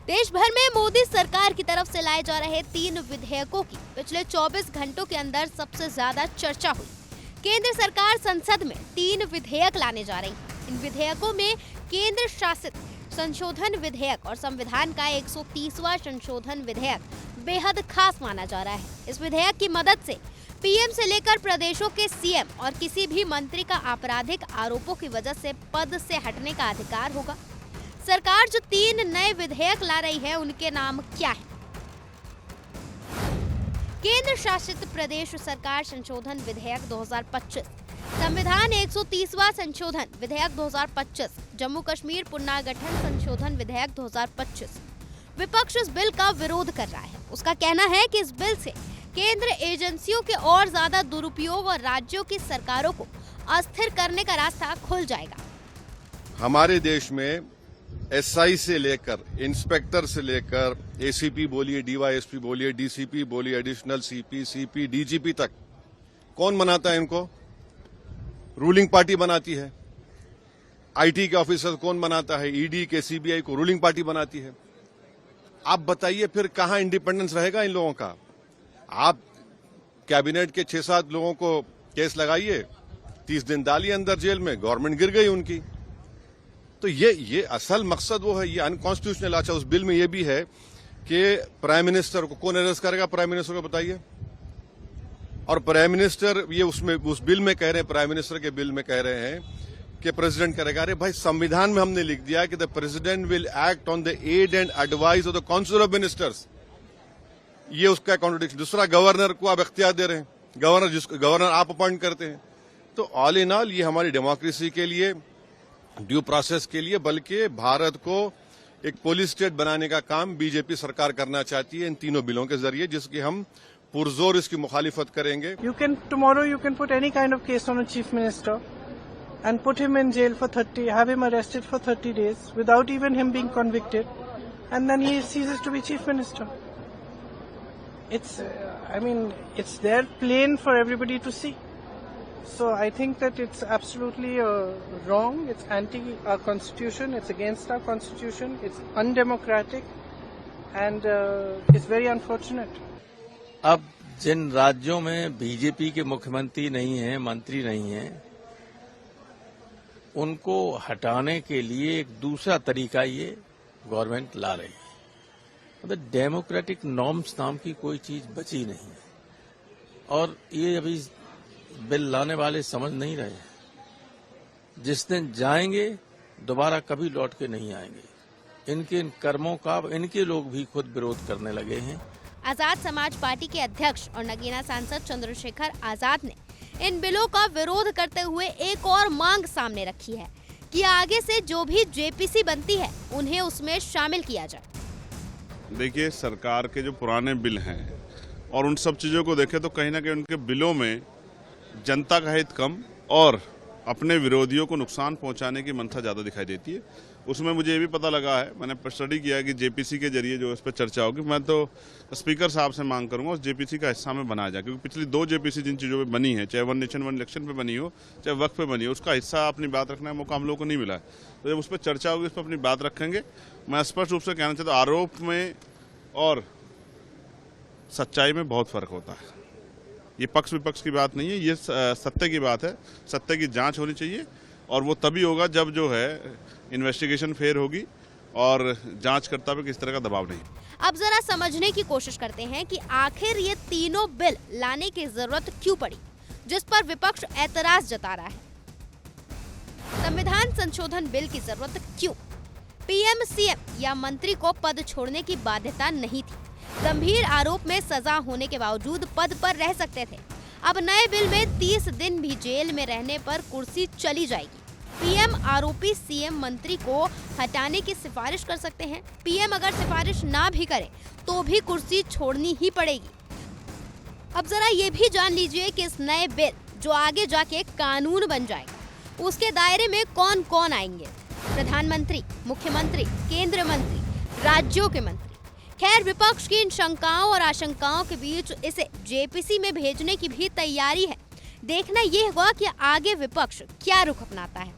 देश भर में मोदी सरकार की तरफ से लाए जा रहे 3 विधेयकों की पिछले 24 घंटों के अंदर सबसे ज्यादा चर्चा हुई। केंद्र सरकार संसद में 3 विधेयक लाने जा रही है। इन विधेयकों में केंद्र शासित संशोधन विधेयक और संविधान का 130वां संशोधन विधेयक बेहद खास माना जा रहा है। इस विधेयक की मदद से पीएम से लेकर प्रदेशों के सीएम और किसी भी मंत्री का आपराधिक आरोपों की वजह से पद से हटने का अधिकार होगा। सरकार जो 3 नए विधेयक ला रही है उनके नाम क्या है? केंद्र शासित प्रदेश सरकार संशोधन विधेयक 2025, संविधान 130वां संशोधन विधेयक 2025, जम्मू कश्मीर पुनर्गठन संशोधन विधेयक 2025। विपक्ष इस बिल का विरोध कर रहा है। उसका कहना है कि इस बिल से केंद्र एजेंसियों के और ज्यादा दुरुपयोग और राज्यों की सरकारों को अस्थिर करने का रास्ता खुल जाएगा। हमारे देश में एसआई से लेकर इंस्पेक्टर से लेकर एसीपी बोलिए, डीवाईएसपी बोलिए, डीसीपी बोलिए, एडिशनल सीपी, सीपी, डीजीपी तक कौन बनाता है इनको? रूलिंग पार्टी बनाती है। आईटी के ऑफिसर कौन बनाता है? ईडी के, सीबीआई को रूलिंग पार्टी बनाती है। आप बताइए फिर कहां इंडिपेंडेंस रहेगा इन लोगों का? आप कैबिनेट के 6-7 लोगों को केस लगाइए, 30 दिन डालिए अंदर जेल में, गवर्नमेंट गिर गई उनकी। तो ये असल मकसद वो है, ये अनकॉन्स्टिट्यूशनल। अच्छा, उस बिल में ये भी है कि प्राइम मिनिस्टर को कौन अरेस्ट करेगा? प्राइम मिनिस्टर को बताइए। और प्राइम मिनिस्टर ये उसमें उस बिल में कह रहे हैं, प्राइम मिनिस्टर के बिल में कह रहे हैं कि प्रेसिडेंट करेगा। अरे भाई, संविधान में हमने लिख दिया कि the president will act on the aid and advice of the council of ministers. ये उसका कॉन्ट्रडिक्शन। दूसरा, गवर्नर को आप इख्तियार दे रहे हैं, गवर्नर आप अपॉइंट करते हैं। तो ऑल इन ऑल ये हमारी डेमोक्रेसी के लिए, ड्यू प्रोसेस के लिए, बल्कि भारत को एक पोलिस स्टेट बनाने का काम बीजेपी सरकार करना चाहती है इन तीनों बिलों के जरिए, जिसकी हम पुरजोर इसकी मुखालिफत करेंगे। Tomorrow you can put any kind of case on a chief minister and put him in jail for 30, have him arrested for 30 days without even him being convicted, and then he ceases to be chief minister. It's there plain for everybody to see. So I think that it's absolutely wrong. It's anti our constitution. It's against our constitution. It's undemocratic, and it's very unfortunate. अब जिन राज्यों में BJP के मुख्यमंत्री नहीं हैं, मंत्री नहीं हैं, उनको हटाने के लिए एक दूसरा तरीका ये गवर्नमेंट ला रही है। मतलब डेमोक्रेटिक नॉर्म्स नाम की कोई चीज बची नहीं है, और ये अभी बिल लाने वाले समझ नहीं रहे हैं। जिस दिन जाएंगे दोबारा कभी लौट के नहीं आएंगे। इनके इन कर्मों का इनके लोग भी खुद विरोध करने लगे हैं। आजाद समाज पार्टी के अध्यक्ष और नगीना सांसद चंद्रशेखर आजाद ने इन बिलों का विरोध करते हुए एक और मांग सामने रखी है कि आगे से जो भी जेपीसी बनती है उन्हें उसमें शामिल किया जाए। देखिए, सरकार के जो पुराने बिल हैं और उन सब चीजों को देखें तो कहीं ना कहीं उनके बिलों में जनता का हित कम और अपने विरोधियों को नुकसान पहुंचाने की मंशा ज्यादा दिखाई देती है। उसमें मुझे ये भी पता लगा है, मैंने स्टडी किया कि जेपीसी के जरिए जो इस पर चर्चा होगी, मैं तो स्पीकर साहब से मांग करूंगा उस जेपीसी का हिस्सा में बनाया जाए। क्योंकि पिछली 2 जेपीसी जिन चीजों पे बनी है, चाहे वन नेशन वन इलेक्शन पे बनी हो, चाहे वक्त पे बनी हो, उसका हिस्सा अपनी बात रखने का मौका हम लोग को नहीं मिला है। तो जब उस पर चर्चा होगी, उस पर अपनी बात रखेंगे। मैं स्पष्ट रूप से कहना चाहता हूँ, आरोप में और सच्चाई में बहुत फर्क होता है। ये पक्ष विपक्ष की बात नहीं है, ये सत्य की बात है। सत्य की जांच होनी चाहिए, और वो तभी होगा जब जो है इन्वेस्टिगेशन फेयर होगी और जांचकर्ता पे किस तरह का दबाव नहीं। अब जरा समझने की कोशिश करते हैं कि आखिर ये तीनों बिल लाने की जरूरत क्यों पड़ी, जिस पर विपक्ष ऐतराज जता रहा है। संविधान संशोधन बिल की जरूरत क्यों? पीएम, सीएम या मंत्री को पद छोड़ने की बाध्यता नहीं थी। गंभीर आरोप में सजा होने के बावजूद पद पर रह सकते थे। अब नए बिल में 30 दिन भी जेल में रहने पर कुर्सी चली जाएगी। पीएम आरोपी सीएम मंत्री को हटाने की सिफारिश कर सकते हैं। पीएम अगर सिफारिश ना भी करे तो भी कुर्सी छोड़नी ही पड़ेगी। अब जरा ये भी जान लीजिए कि इस नए बिल जो आगे जाके कानून बन जाएगा, उसके दायरे में कौन कौन आएंगे? प्रधानमंत्री, मुख्यमंत्री, केंद्रीय मंत्री, राज्यों के मंत्री। खैर, विपक्ष की इन शंकाओं और आशंकाओं के बीच इसे जेपीसी में भेजने की भी तैयारी है। देखना ये होगा कि आगे विपक्ष क्या रुख अपनाता है।